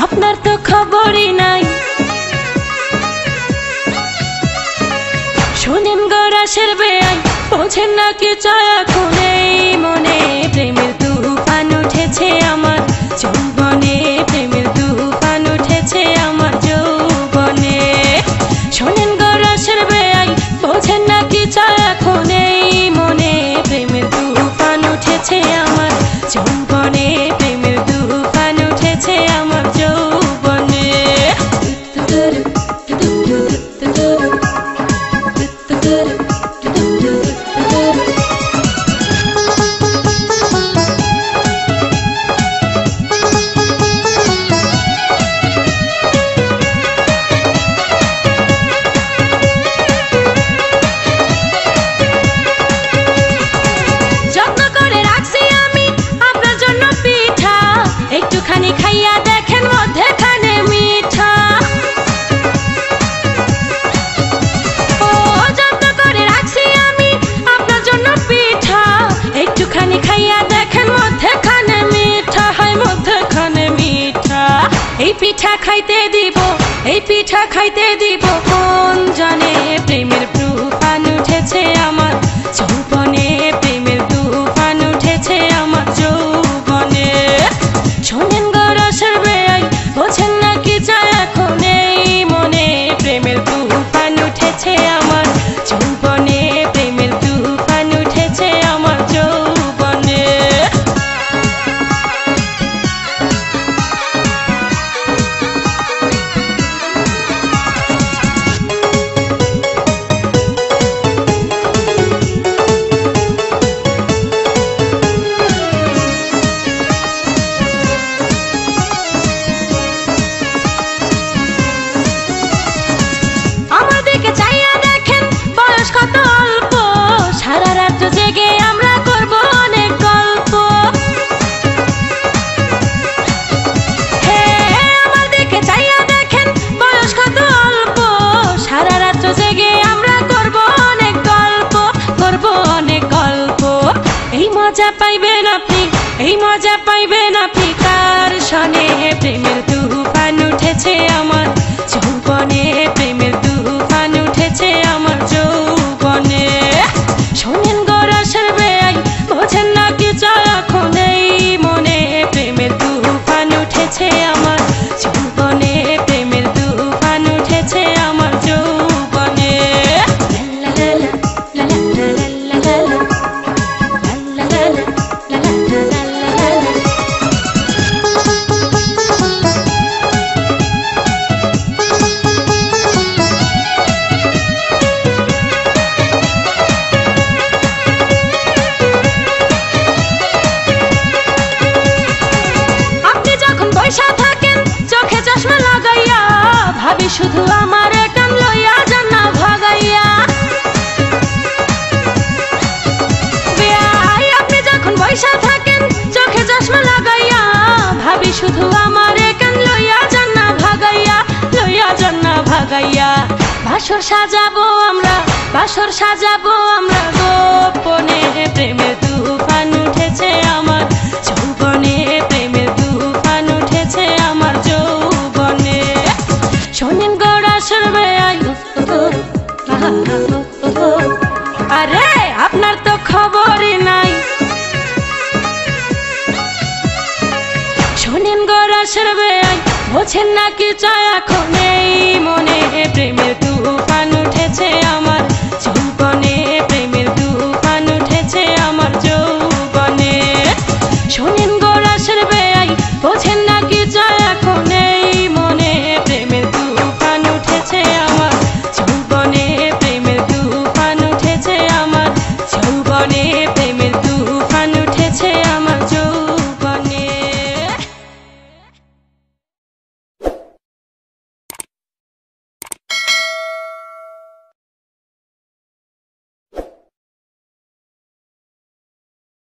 আপনার তো খবরই নাই। শোনেন গো রাশের বেয়াই, বোঝেন না কি চায় এখন এই মনে। প্রেমের তুফান উঠেছে আমার যৌবনে, প্রেমের তুফান উঠেছে আমার যৌবনে। শোনেন গো রাশের বেয়াই, বোঝেন না কি চায় এখন এই মনে। প্রেমের তুফান উঠেছে আমার যৌবনে, প্রেমের তুফান উঠেছে আমার যৌবনে। একটুখানি খাইয়া দেখেন মধ্যেখানে মিঠা। ও যত্ন করে রাখছি আমি আপনার জন্য পিঠা, একটুখানি খাইয়া দেখেন মধ্যেখানে মিঠা, হয় মধ্যেখানে মিঠা। এই পিঠা খাইতে দিব, এই পিঠা খাইতে দিব কোন জানে। প্রেমের তুফান উঠেছে আমার যৌবনে, প্রেমের তুফান উঠেছে আমার যৌবনে। শোনেন গো রাশের বেয়াই, বোঝেন না কি চায় এখন এই মনে। প্রেমের তুফান উঠেছে আমার যৌবনে, প্রেমের তুফান উঠেছে আমার যৌবনে। মজা পাইবেন আপনি, এই মজা পাইবেন আপনি কার সনে। প্রেমের তুফান উঠেছে আমার যৌবনে, প্রেমের তুফান উঠেছে আমার যৌবনে। শোনেন গো রাশের বেয়াই, বোঝেন না কি চায় এখন এই মনে। প্রেমের তুফান উঠেছে আমার যৌবনে, প্রেমের তুফান উঠেছে আমার যৌবনে। শুধু আমার কান লইয়া যান না ভাগাইয়া। বেয়াই আপনি যখন বইসা থাকেন চোখে চশমা লাগাইয়া, ভাবি শুধু আমার কান লইয়া যান না ভাগাইয়া, লইয়া যান না ভাগাইয়া। বাসর সাজাবো আমরা, বাসর সাজাবো আমরা গোপনে। প্রেমের তুফান উঠেছে আমার যৌবনে, প্রেমের তুফান উঠেছে আমার যৌবনে। শোনেন গো রাশের বেয়াই, আরে আপনার তো খবরই নাই। শোনেন গো রাশের বেয়াই, বোঝেন না কি চায় এখন এই মনে। প্রেমের